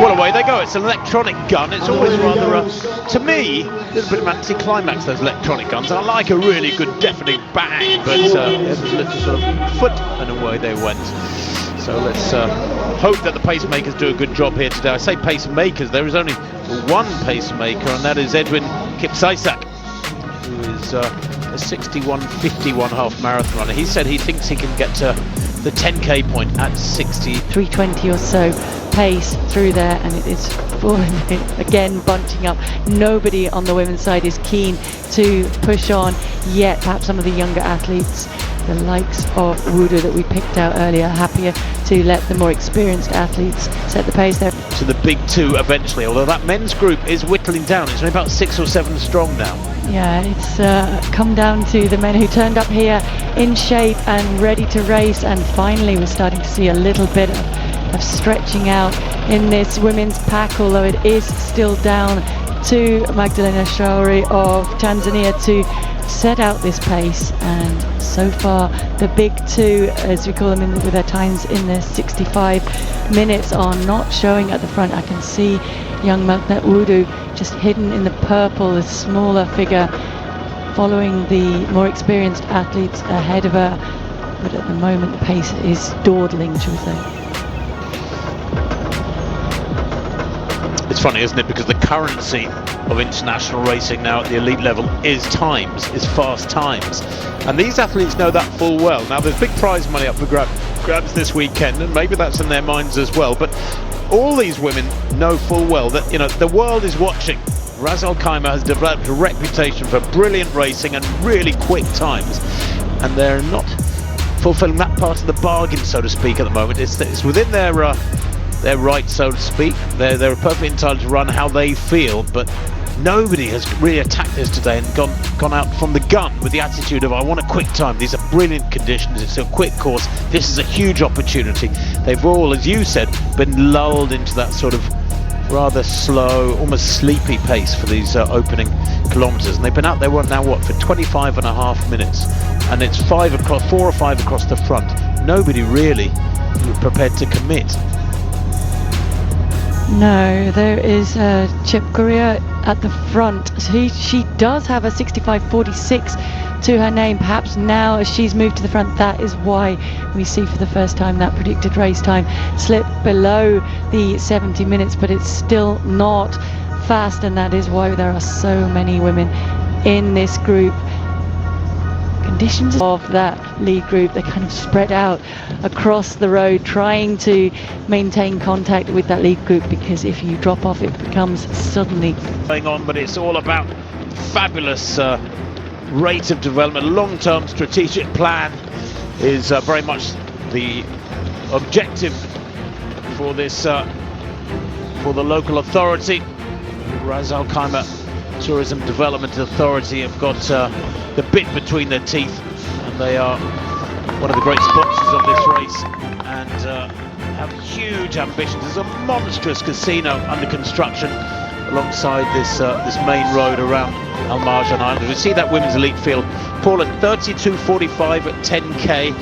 Well, away they go. It's an electronic gun. It's always rather, to me, a little bit of anticlimax, those electronic guns. I like a really good deafening bang, but it was a little sort of foot and away they went. So let's hope that the pacemakers do a good job here today. I say pacemakers, there is only one pacemaker, and that is Edwin Kipsaisak, who is a 61.51 half marathon runner. He said he thinks he can get to the 10k point at 3:20 or so pace through there, and it is falling again, bunching up. Nobody on the women's side is keen to push on yet. Perhaps some of the younger athletes, the likes of Wudu that we picked out earlier, happier to let the more experienced athletes set the pace there. To the big two eventually, although that men's group is whittling down. It's only about 6 or 7 strong now. Yeah, it's come down to the men who turned up here in shape and ready to race, and finally we're starting to see a little bit of stretching out in this women's pack, although it is still down to Magdalena Shauri of Tanzania to set out this pace. And so far the big two, as we call them, with their times in the 65 minutes, are not showing at the front. I can see young Malknet Wudu just hidden in the purple, the smaller figure, following the more experienced athletes ahead of her, but at the moment the pace is dawdling, shall we say. It's funny, isn't it, because the currency of international racing now at the elite level is times, is fast times, and these athletes know that full well. Now there's big prize money up for grabs this weekend, and maybe that's in their minds as well, but all these women know full well that, you know, the world is watching. Khaimah has developed a reputation for brilliant racing and really quick times, and they're not fulfilling that part of the bargain, so to speak, at the moment. It's within their right, so to speak. They're perfectly entitled to run how they feel, but nobody has really attacked this today and gone out from the gun with the attitude of, I want a quick time. These are brilliant conditions, it's a quick course, this is a huge opportunity. They've all, as you said, been lulled into that sort of rather slow, almost sleepy pace for these opening kilometres, and they've been out there now for 25.5 minutes, and it's 4 or 5 across the front. Nobody really prepared to commit. No, there is Chip Korea at the front. She does have a 65.46 to her name. Perhaps now, as she's moved to the front, that is why we see for the first time that predicted race time slip below the 70 minutes, but it's still not fast, and that is why there are so many women in this group. Conditions of that lead group, they're kind of spread out across the road, trying to maintain contact with that lead group, because if you drop off it becomes suddenly going on. But it's all about fabulous rate of development. Long-term strategic plan is very much the objective for this for the local authority. Khaimah Tourism Development Authority have got the bit between their teeth, and they are one of the great sponsors of this race, and have huge ambitions. There's a monstrous casino under construction alongside this main road around Al Marjan Island. We see that women's elite field, Paul, at 32.45 at 10k.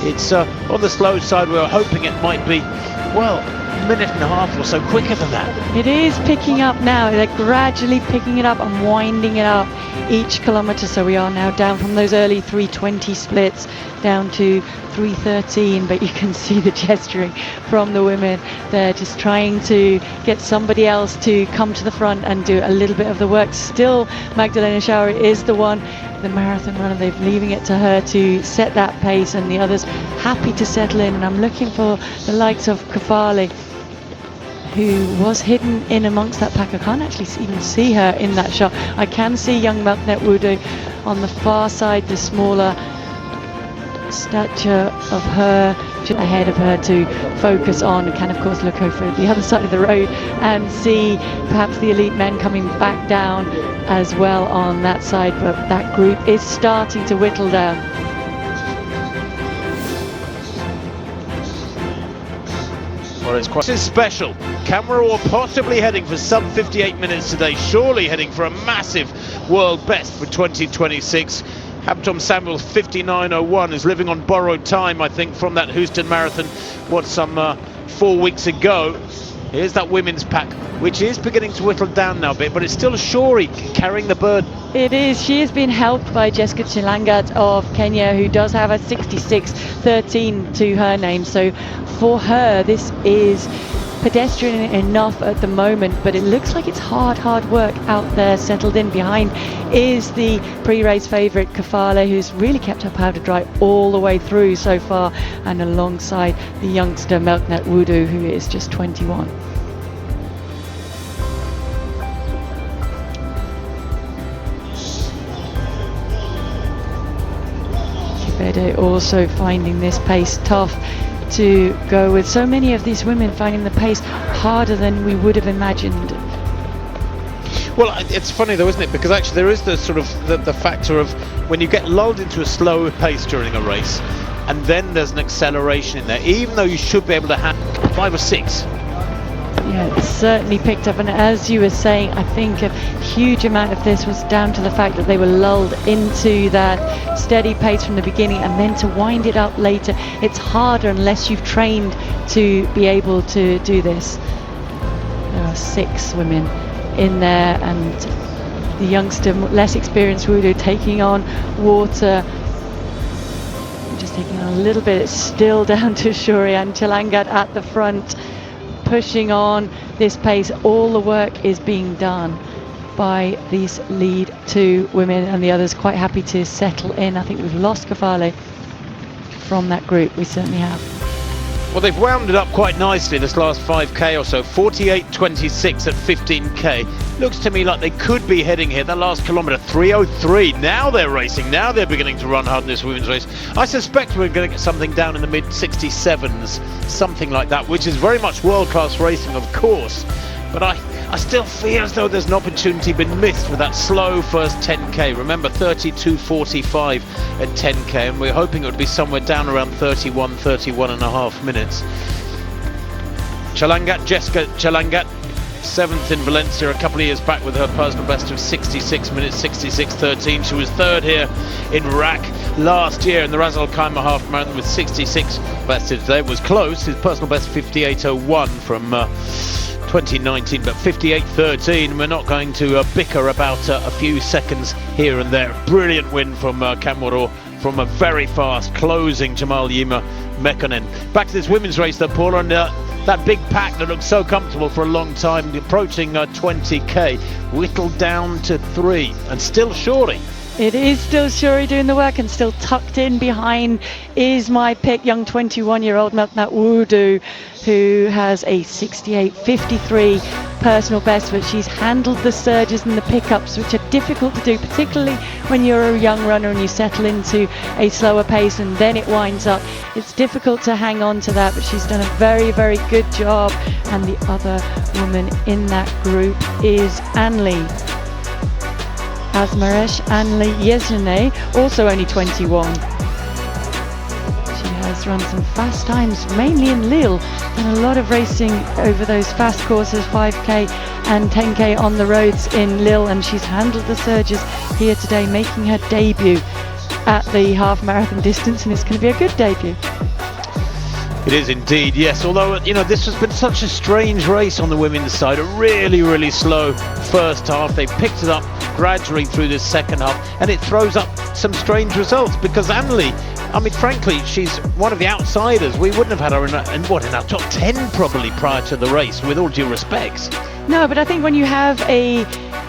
It's on the slow side. We were hoping it might be, well, a minute and a half or so quicker than that. It is picking up now. They're gradually picking it up and winding it up each kilometre. So we are now down from those early 3:20 splits down to 3:13, but you can see the gesturing from the women. They're just trying to get somebody else to come to the front and do a little bit of the work. Still, Magdalena Shauri is the one, the marathon runner. They're leaving it to her to set that pace, and the others happy to settle in. And I'm looking for the likes of Kafali, who was hidden in amongst that pack. I can't actually even see her in that shot. I can see young Malknet Wudu on the far side, the smaller stature of her ahead of her to focus on. Can of course look over the other side of the road and see perhaps the elite men coming back down as well on that side, but that group is starting to whittle down. Well, it's quite special. Cameroon possibly heading for sub 58 minutes today, surely heading for a massive world best for 2026. Habtom Samuel's 59.01 is living on borrowed time, I think, from that Houston Marathon, some 4 weeks ago. Here's that women's pack, which is beginning to whittle down now a bit, but it's still Shori carrying the burden. It is. She has been helped by Jessica Chelangat of Kenya, who does have a 66.13 to her name. So for her, this is pedestrian enough at the moment, but it looks like it's hard work out there. Settled in behind is the pre-race favourite Kafale, who's really kept her powder dry all the way through so far, and alongside the youngster Melknat Wudu, who is just 21. Kibede also finding this pace tough to go with. So many of these women finding the pace harder than we would have imagined. Well, it's funny though, isn't it? Because actually there is the sort of the factor of when you get lulled into a slow pace during a race, and then there's an acceleration in there, even though you should be able to have 5 or 6. Yeah, it's certainly picked up, and as you were saying, I think a huge amount of this was down to the fact that they were lulled into that steady pace from the beginning, and then to wind it up later, it's harder unless you've trained to be able to do this. There are 6 women in there, and the youngster, less experienced Wudu taking on water, just taking on a little bit. It's still down to Shuri and Chelangat at the front, pushing on this pace. All the work is being done by these lead 2 women, and the others quite happy to settle in. I think we've lost Kafale from that group. We certainly have. Well, they've wound it up quite nicely this last 5k or so. 48.26 at 15k. Looks to me like they could be heading here. That last kilometre, 3:03. Now they're racing. Now they're beginning to run hard in this women's race. I suspect we're going to get something down in the mid 67s, something like that, which is very much world-class racing, of course. But I still feel as though there's an opportunity been missed with that slow first 10k. Remember, 32.45 at 10k, and we're hoping it would be somewhere down around 31 and a half minutes. Jessica Chelangat, 7th in Valencia a couple of years back with her personal best of 66 minutes, 66.13. She was 3rd here in RAK last year in the Khaimah half marathon with 66 best. Today was close. His personal best 58.01 from 2019, but 58.13. We're not going to bicker about a few seconds here and there. Brilliant win from Kamwaro from a very fast closing Jamal Yima Mekonnen. Back to this women's race though, Paula, and that big pack that looked so comfortable for a long time, approaching 20k, whittled down to 3, and still Shuri. It is still Shuri doing the work, and still tucked in behind is my pick, young 21-year-old Melknat Wudu, who has a 68.53 personal best, but she's handled the surges and the pickups, which are difficult to do, particularly when you're a young runner and you settle into a slower pace and then it winds up. It's difficult to hang on to that, but she's done a very, very good job. And the other woman in that group is Anley. Asmarech Anley Yesene, also only 21. She has run some fast times, mainly in Lille, and a lot of racing over those fast courses, 5k and 10k on the roads in Lille, and she's handled the surges here today, making her debut at the half marathon distance, and it's going to be a good debut. It is indeed, yes, although, you know, this has been such a strange race on the women's side. A really, really slow first half. They picked it up gradually through this second half, and it throws up some strange results because Anley, I mean, frankly, she's one of the outsiders. We wouldn't have had her in our top 10 probably prior to the race, with all due respects. No, but I think when you have a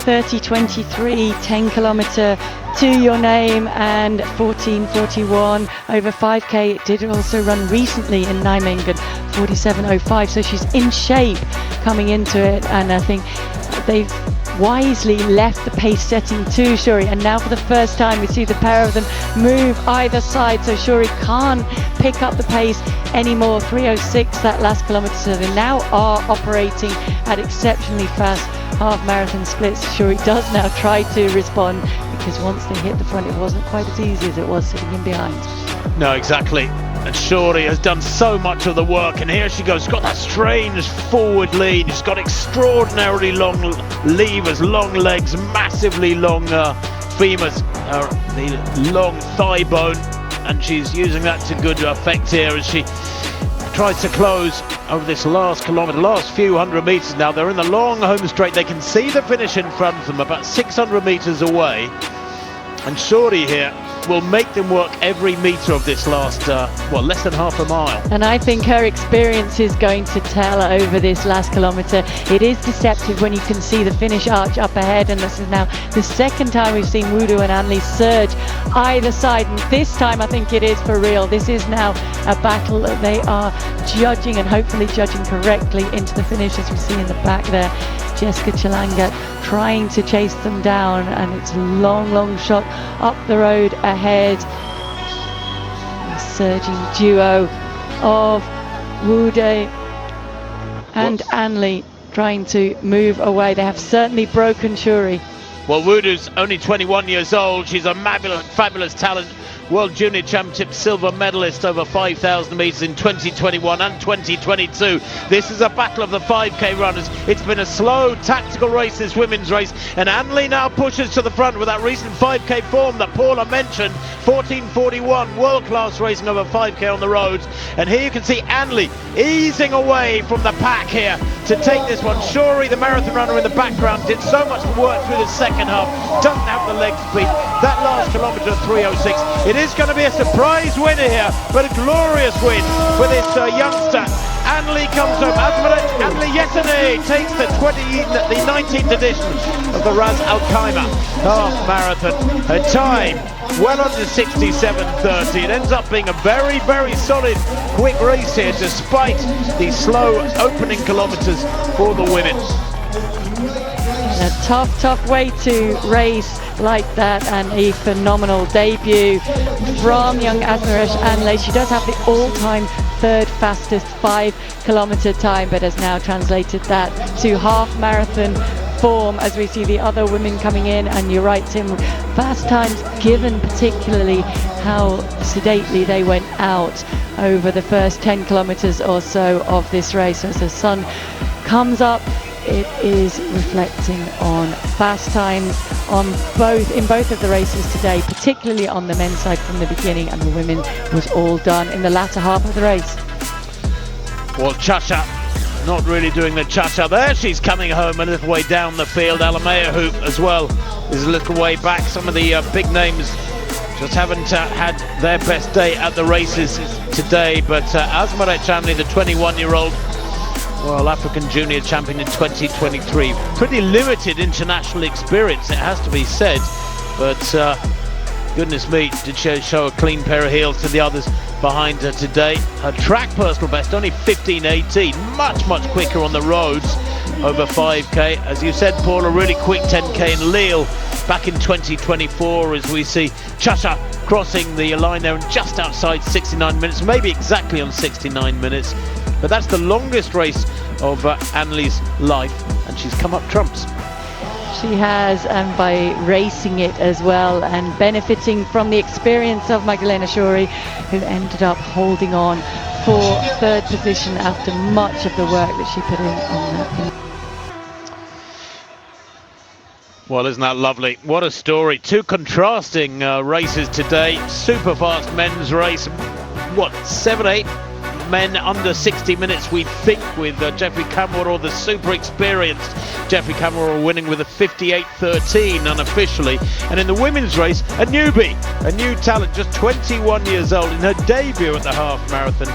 30.23 10-kilometre to your name and 14.41 over 5k, it did also run recently in Nijmegen, 47.05, so she's in shape coming into it, and I think they've wisely left the pace setting to Shuri, and now for the first time we see the pair of them move either side, so Shuri can't pick up the pace anymore. 3:06 that last kilometre, so they now are operating at exceptionally fast half marathon splits. Shuri does now try to respond, because once they hit the front it wasn't quite as easy as it was sitting in behind. No, exactly. And Shuri has done so much of the work, and here she goes. She's got that strange forward lean. She's got extraordinarily long levers, long legs, massively long femurs, the long thigh bone, and she's using that to good effect here as she tries to close over this last kilometre, last few hundred metres now. They're in the long home straight. They can see the finish in front of them, about 600 metres away. And Shorty here will make them work every metre of this last, less than half a mile. And I think her experience is going to tell over this last kilometre. It is deceptive when you can see the finish arch up ahead, and this is now the second time we've seen Wudu and Anley surge either side, and this time I think it is for real. This is now a battle that they are judging, and hopefully judging correctly, into the finish, as we see in the back there. Jessica Chalanga trying to chase them down, and it's a long shot up the road ahead. A surging duo of Wudu and Anley trying to move away. They have certainly broken Shuri. Well, Wudu's only 21 years old. She's a fabulous talent. World Junior Championship silver medalist over 5,000 metres in 2021 and 2022. This is a battle of the 5k runners. It's been a slow, tactical race, this women's race, and Anley now pushes to the front with that recent 5k form that Paula mentioned. 14:41, world-class racing over 5k on the roads. And here you can see Anley easing away from the pack here to take this one. Shuri, the marathon runner in the background, did so much work through the second half, doesn't have the leg speed. That last kilometre, 3:06. It is going to be a surprise winner here, but a glorious win for this youngster. Anley comes home. Asmarech Anley takes the 19th edition of the Khaimah half marathon. A time well under 67:30. It ends up being a very solid, quick race here, despite the slow opening kilometres for the women. A tough way to race like that, and a phenomenal debut from young Asmarech Anley. She does have the all-time third fastest 5-kilometre time, but has now translated that to half marathon form as we see the other women coming in. And you're right, Tim, fast times, given particularly how sedately they went out over the first 10 kilometres or so of this race. As the sun comes up, it is reflecting on fast times in both of the races today, particularly on the men's side from the beginning, and the women was all done in the latter half of the race. Well, Chacha not really doing the cha-cha there. She's coming home a little way down the field. Alameahu as well is a little way back. Some of the big names just haven't had their best day at the races today, but Asmarech Anley, the 21-year-old African Junior Champion in 2023. Pretty limited international experience, it has to be said, but goodness me, did she show a clean pair of heels to the others behind her today. Her track personal best, only 15:18, much quicker on the roads over 5k. As you said, Paul, a really quick 10k in Lille back in 2024, as we see Chacha crossing the line there and just outside 69 minutes, maybe exactly on 69 minutes. But that's the longest race of Anley's life, and she's come up trumps. She has, and by racing it as well, and benefiting from the experience of Magdalena Shuri, who ended up holding on for third position after much of the work that she put in on that. Well, isn't that lovely? What a story. Two contrasting races today. Super fast men's race. 7-8 men under 60 minutes, we think, with Jeffrey Kamworor, the super experienced Jeffrey Kamworor, winning with a 58:13 unofficially. And in the women's race, a newbie, a new talent, just 21 years old, in her debut at the half marathon,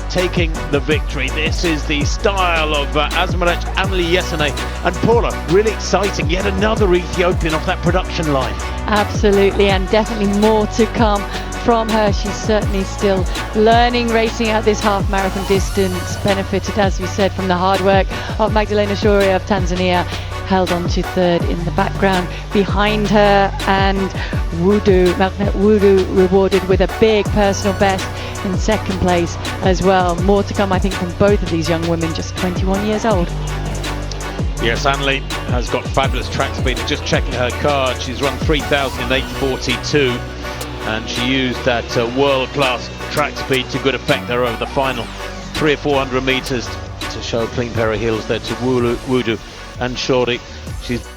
taking the victory. This is the style of Asmarech Anley and Paula, really exciting. Yet another Ethiopian off that production line. Absolutely, and definitely more to come from her. She's certainly still learning racing at this half marathon distance. Benefited, as we said, from the hard work of Magdalena Shuri of Tanzania, held on to third in the background behind her, and Wudu rewarded with a big personal best in second place as well. More to come, I think, from both of these young women, just 21 years old. Yes, Anley has got fabulous track speed. Just checking her card, she's run 3,000 in 8:42, and she used that world-class track speed to good effect there over the final 300 or 400 meters to show a clean pair of heels there to Wudu and Shorty. She's